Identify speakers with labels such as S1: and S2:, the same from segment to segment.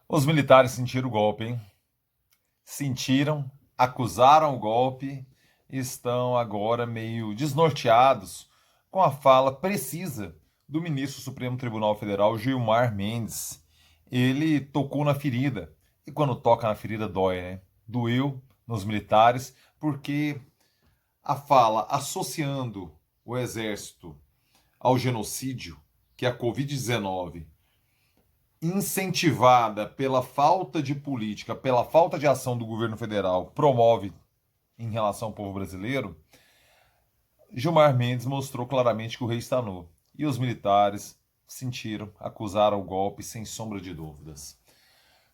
S1: Os militares sentiram o golpe, hein? Sentiram, acusaram o golpe e estão agora meio desnorteados com a fala precisa do ministro do Supremo Tribunal Federal, Gilmar Mendes. Ele tocou na ferida. E quando toca na ferida, dói, né? Doeu nos militares, porque a fala associando o exército ao genocídio, que é a Covid-19, incentivada pela falta de política, pela falta de ação do governo federal, promove em relação ao povo brasileiro, Gilmar Mendes mostrou claramente que o rei está nu. E os militares sentiram, acusaram o golpe sem sombra de dúvidas.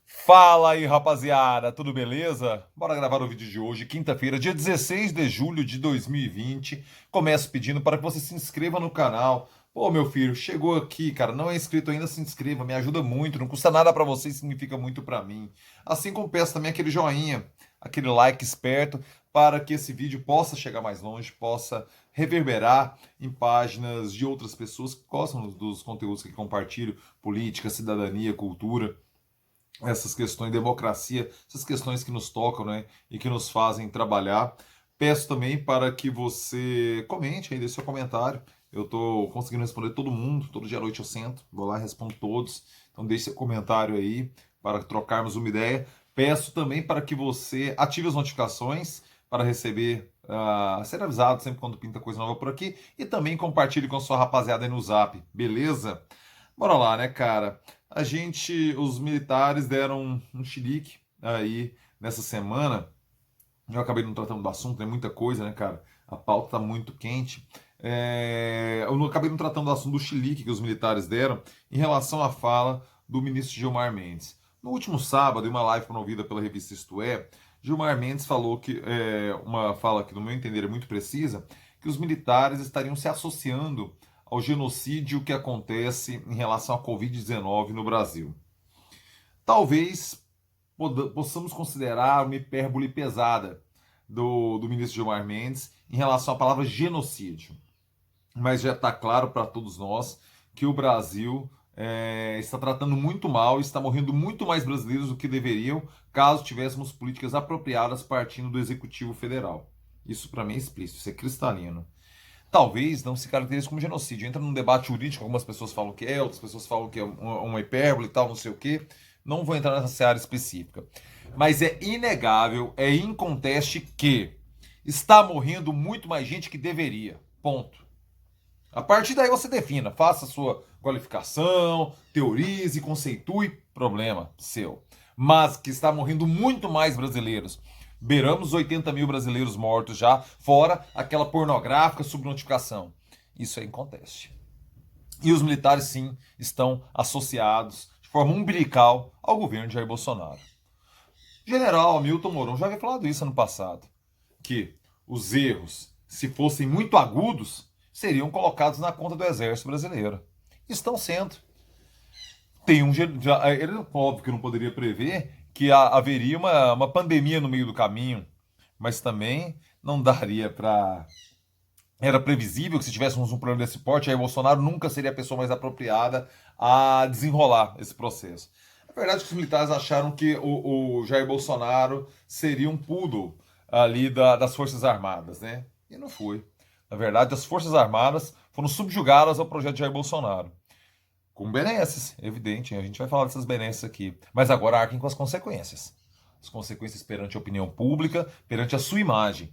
S1: Fala aí, rapaziada, tudo beleza? Bora gravar o vídeo de hoje, quinta-feira, dia 16 de julho de 2020. Começo pedindo para que você se inscreva no canal. Pô, meu filho, chegou aqui, cara, não é inscrito ainda, se inscreva, me ajuda muito, não custa nada para você e significa muito para mim. Assim como peço também aquele joinha, aquele like esperto, para que esse vídeo possa chegar mais longe, possa reverberar em páginas de outras pessoas que gostam dos conteúdos que compartilho, política, cidadania, cultura, essas questões de democracia, essas questões que nos tocam, né, e que nos fazem trabalhar. Peço também para que você comente aí, deixe seu comentário. Eu estou conseguindo responder todo mundo, todo dia à noite eu sento, vou lá e respondo todos. Então deixe seu comentário aí para trocarmos uma ideia. Peço também para que você ative as notificações para receber, ser avisado sempre quando pinta coisa nova por aqui. E também compartilhe com a sua rapaziada aí no Zap, beleza? Bora lá, né, cara? Os militares deram um chilique aí nessa semana. Eu acabei não tratando do assunto, tem muita coisa, né, cara? A pauta tá muito quente. Eu não acabei não tratando do assunto do chilique que os militares deram em relação à fala do ministro Gilmar Mendes. No último sábado, em uma live promovida pela revista Isto É, Gilmar Mendes falou que, uma fala que, no meu entender, é muito precisa, que os militares estariam se associando ao genocídio que acontece em relação à Covid-19 no Brasil. Talvez possamos considerar uma hipérbole pesada do ministro Gilmar Mendes em relação à palavra genocídio. Mas já está claro para todos nós que o Brasil está tratando muito mal, está morrendo muito mais brasileiros do que deveriam, caso tivéssemos políticas apropriadas partindo do Executivo Federal. Isso para mim é explícito, isso é cristalino. Talvez não se caracterize como genocídio. Entra num debate jurídico, algumas pessoas falam que é, outras pessoas falam que é uma hipérbole e tal, não sei o quê. Não vou entrar nessa área específica. Mas é inegável, é inconteste que está morrendo muito mais gente que deveria. Ponto. A partir daí você defina, faça a sua qualificação, teorize, conceitue, problema seu. Mas que está morrendo muito mais brasileiros. Beiramos 80 mil brasileiros mortos já, fora aquela pornográfica subnotificação. Isso é inconteste. E os militares, sim, estão associados de forma umbilical ao governo de Jair Bolsonaro. General Hamilton Mourão já havia falado isso ano passado, que os erros, se fossem muito agudos, seriam colocados na conta do Exército Brasileiro. Estão sendo. Ele, óbvio que não poderia prever que haveria uma pandemia no meio do caminho, mas também não daria para. Era previsível que se tivéssemos um problema desse porte, aí Bolsonaro nunca seria a pessoa mais apropriada a desenrolar esse processo. É verdade que os militares acharam que o Jair Bolsonaro seria um poodle ali das Forças Armadas, né? E não foi. Na verdade, as Forças Armadas foram subjugadas ao projeto de Jair Bolsonaro. Com benesses, evidente, a gente vai falar dessas benesses aqui. Mas agora arquem com as consequências. As consequências perante a opinião pública, perante a sua imagem.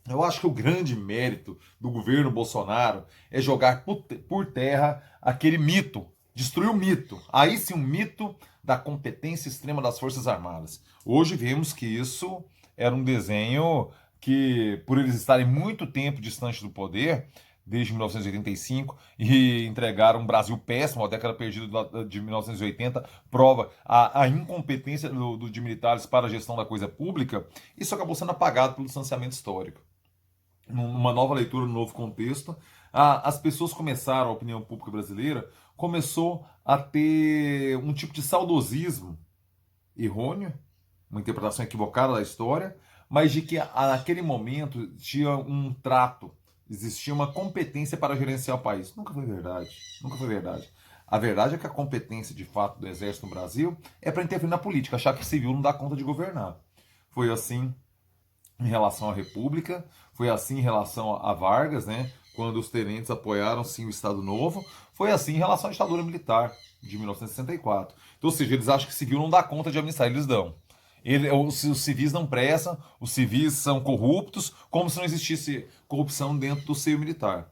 S1: Eu acho que o grande mérito do governo Bolsonaro é jogar por terra aquele mito, destruir o mito. Aí sim, um mito da competência extrema das Forças Armadas. Hoje vemos que isso era um desenho que, por eles estarem muito tempo distante do poder, desde 1985, e entregaram um Brasil péssimo, a década perdida de 1980, prova a incompetência de militares para a gestão da coisa pública, isso acabou sendo apagado pelo distanciamento histórico. Numa nova leitura, num novo contexto, as pessoas começaram, a opinião pública brasileira começou a ter um tipo de saudosismo errôneo, uma interpretação equivocada da história, mas de que naquele momento tinha um trato, existia uma competência para gerenciar o país. Nunca foi verdade. Nunca foi verdade. A verdade é que a competência de fato do Exército no Brasil é para intervir na política, achar que civil não dá conta de governar. Foi assim em relação à República, foi assim em relação a Vargas, né? Quando os tenentes apoiaram sim o Estado Novo, foi assim em relação à ditadura militar de 1964. Então, ou seja, eles acham que civil não dá conta de administrar, eles dão. Os civis não prestam, os civis são corruptos, como se não existisse corrupção dentro do seio militar.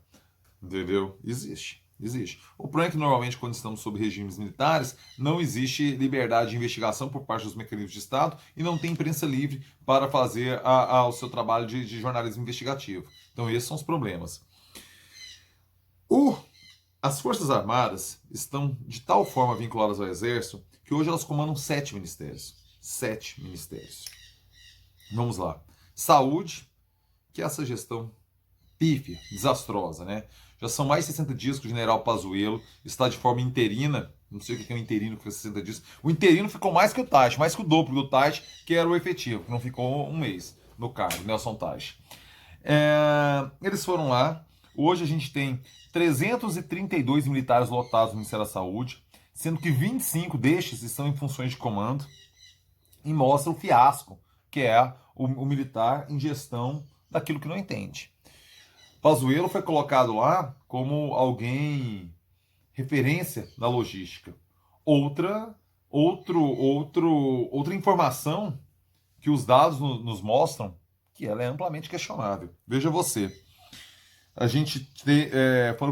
S1: Entendeu? Existe. Existe. O problema é que normalmente quando estamos sob regimes militares, não existe liberdade de investigação por parte dos mecanismos de Estado e não tem imprensa livre para fazer o seu trabalho de jornalismo investigativo. Então esses são os problemas. As Forças Armadas estão de tal forma vinculadas ao Exército que hoje elas comandam 7 ministérios. 7 ministérios. Vamos lá. Saúde, que é essa gestão pífia, desastrosa, né? Já são mais de 60 dias que o general Pazuello está de forma interina. Não sei o que é um interino que foi 60 dias. O interino ficou mais que o Taixe, mais que o dobro do Taixe, que era o efetivo, que não ficou um mês no cargo, Nelson Taixe. Eles foram lá. Hoje a gente tem 332 militares lotados no Ministério da Saúde, sendo que 25 destes estão em funções de comando, e mostra o fiasco que é o militar em gestão daquilo que não entende. Pazuello foi colocado lá como alguém referência na logística. Outra informação que os dados nos mostram que ela é amplamente questionável. Veja você, a gente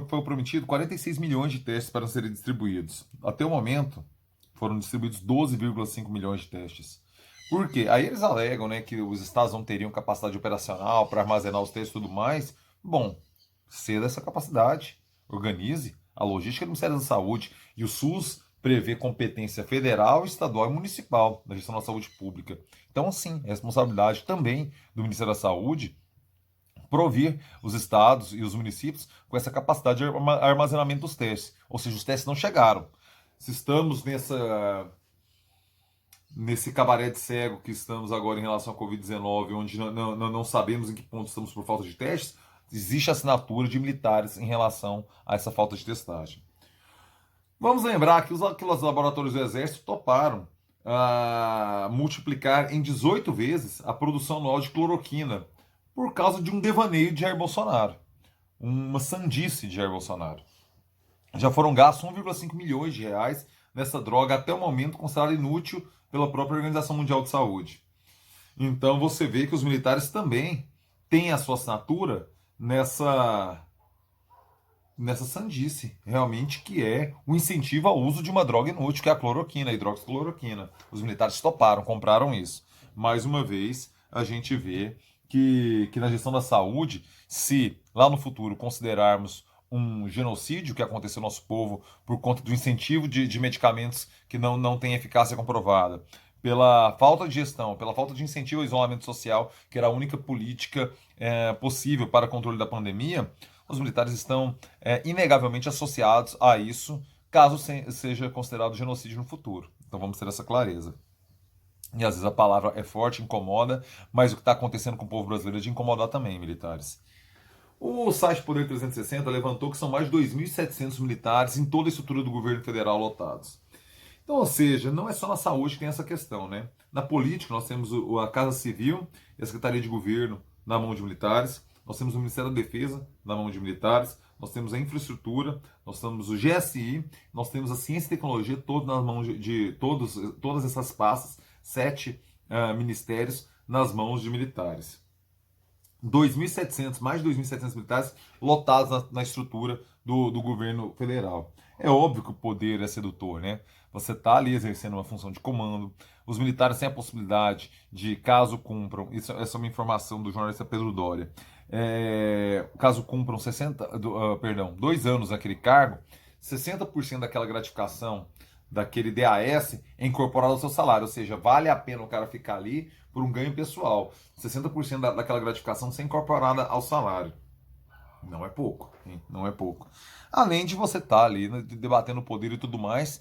S1: foi prometido 46 milhões de testes para serem distribuídos. Até o momento, foram distribuídos 12,5 milhões de testes. Por quê? Aí eles alegam, né, que os estados não teriam capacidade operacional para armazenar os testes e tudo mais. Bom, ceda essa capacidade, organize a logística do Ministério da Saúde. E o SUS prevê competência federal, estadual e municipal na gestão da saúde pública. Então, sim, é responsabilidade também do Ministério da Saúde provir os estados e os municípios com essa capacidade de armazenamento dos testes. Ou seja, os testes não chegaram. Se estamos nesse cabaré de cego que estamos agora em relação à Covid-19, onde não sabemos em que ponto estamos por falta de testes, existe assinatura de militares em relação a essa falta de testagem. Vamos lembrar que aqueles laboratórios do Exército toparam multiplicar em 18 vezes a produção anual de cloroquina por causa de um devaneio de Jair Bolsonaro, uma sandice de Jair Bolsonaro. Já foram gastos 1,5 milhões de reais nessa droga até o momento, considerada inútil pela própria Organização Mundial de Saúde. Então você vê que os militares também têm a sua assinatura nessa sandice, realmente, que é o incentivo ao uso de uma droga inútil, que é a cloroquina, a hidroxicloroquina. Os militares toparam, compraram isso. Mais uma vez, a gente vê que na gestão da saúde, se lá no futuro considerarmos um genocídio que aconteceu no nosso povo por conta do incentivo de medicamentos que não têm eficácia comprovada, pela falta de gestão, pela falta de incentivo ao isolamento social, que era a única política possível para controle da pandemia, os militares estão inegavelmente associados a isso, caso seja considerado genocídio no futuro. Então vamos ter essa clareza. E às vezes a palavra é forte, incomoda, mas o que está acontecendo com o povo brasileiro é de incomodar também, militares. O site Poder 360 levantou que são mais de 2.700 militares em toda a estrutura do governo federal lotados. Então, ou seja, não é só na saúde que tem essa questão, né? Na política, nós temos a Casa Civil e a Secretaria de Governo na mão de militares, nós temos o Ministério da Defesa na mão de militares, nós temos a infraestrutura, nós temos o GSI, nós temos a ciência e tecnologia, todo nas mãos de todas essas pastas, 7 ministérios nas mãos de militares. 2.700, mais de 2.700 militares lotados na estrutura do governo federal. É óbvio que o poder é sedutor, né? Você está ali exercendo uma função de comando. Os militares têm a possibilidade de, caso cumpram, essa é uma informação do jornalista Pedro Doria, caso cumpram 2 anos naquele cargo, 60% daquela gratificação, daquele DAS, é incorporado ao seu salário. Ou seja, vale a pena o cara ficar ali por um ganho pessoal. 60% daquela gratificação ser incorporada ao salário. Não é pouco, hein? Não é pouco. Além de você estar ali, né, debatendo o poder e tudo mais,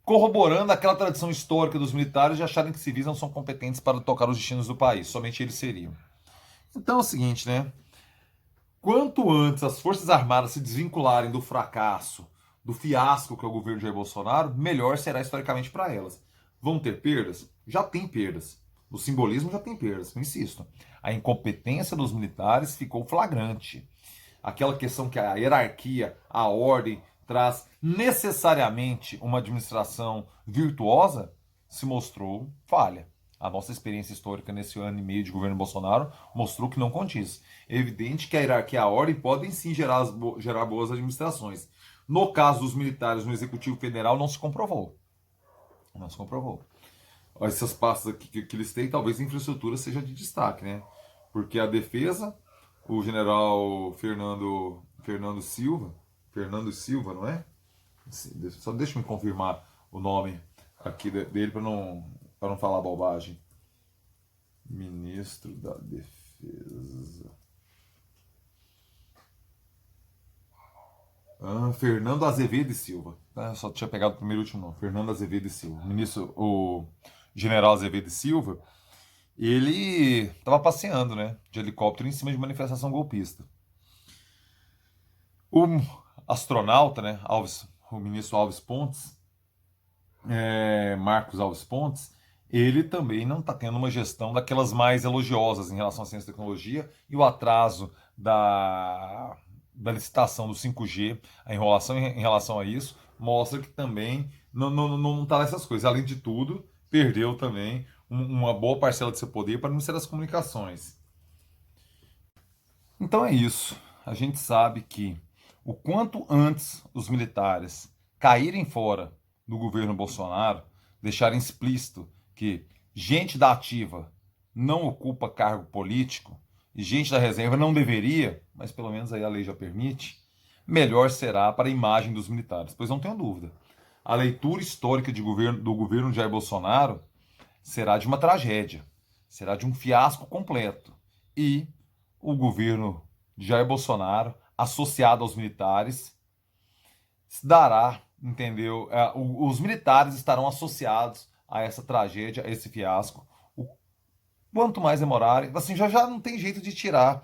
S1: corroborando aquela tradição histórica dos militares de acharem que civis não são competentes para tocar os destinos do país. Somente eles seriam. Então é o seguinte, né? Quanto antes as Forças Armadas se desvincularem do fracasso, do fiasco que é o governo de Jair Bolsonaro, melhor será historicamente para elas. Vão ter perdas? Já tem perdas. O simbolismo já tem perdas, eu insisto. A incompetência dos militares ficou flagrante. Aquela questão que a hierarquia, a ordem, traz necessariamente uma administração virtuosa, se mostrou falha. A nossa experiência histórica nesse ano e meio de governo Bolsonaro mostrou que não condiz. É evidente que a hierarquia e a ordem podem sim gerar boas administrações. No caso dos militares no Executivo Federal, não se comprovou. Não se comprovou. Essas pastas aqui que eles têm, talvez a infraestrutura seja de destaque, né? Porque a defesa, o general Fernando Silva, não é? Só deixa eu me confirmar o nome aqui dele para não falar bobagem. Ministro da Defesa. Fernando Azevedo e Silva. Só tinha pegado o primeiro e último nome. Fernando Azevedo e Silva. O general Azevedo e Silva, ele estava passeando, né, de helicóptero em cima de manifestação golpista. O astronauta, né, o ministro Alves Pontes, Marcos Alves Pontes, ele também não está tendo uma gestão daquelas mais elogiosas em relação à ciência e tecnologia, e o atraso da licitação do 5G, a enrolação em relação a isso, mostra que também não está nessas coisas. Além de tudo, perdeu também uma boa parcela de seu poder para o Ministério das Comunicações. Então é isso. A gente sabe que o quanto antes os militares caírem fora do governo Bolsonaro, deixarem explícito que gente da ativa não ocupa cargo político e gente da reserva não deveria, mas pelo menos aí a lei já permite, melhor será para a imagem dos militares. Pois não tenho dúvida. A leitura histórica do governo de Jair Bolsonaro será de uma tragédia, será de um fiasco completo. E o governo de Jair Bolsonaro, associado aos militares, dará, entendeu? Os militares estarão associados a essa tragédia, a esse fiasco. Quanto mais demorar, assim, já não tem jeito de tirar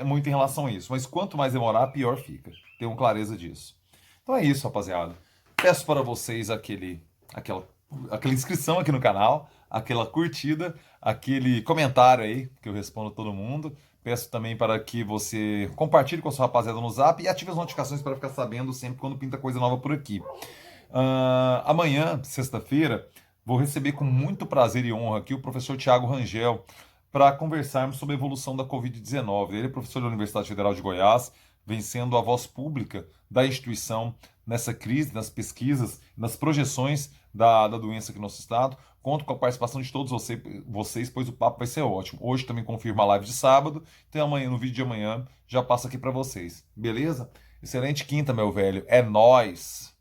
S1: muito em relação a isso, mas quanto mais demorar, pior fica. Tenham clareza disso. Então é isso, rapaziada. Peço para vocês aquela inscrição aqui no canal, aquela curtida, aquele comentário aí, que eu respondo todo mundo. Peço também para que você compartilhe com a sua rapaziada no Zap e ative as notificações para ficar sabendo sempre quando pinta coisa nova por aqui. Amanhã, sexta-feira, vou receber com muito prazer e honra aqui o professor Tiago Rangel para conversarmos sobre a evolução da Covid-19. Ele é professor da Universidade Federal de Goiás, vem sendo a voz pública da instituição nessa crise, nas pesquisas, nas projeções da doença aqui no nosso estado. Conto com a participação de todos vocês, pois o papo vai ser ótimo. Hoje também confirma a live de sábado, então amanhã, no vídeo de amanhã, já passo aqui para vocês. Beleza? Excelente quinta, meu velho. É nóis!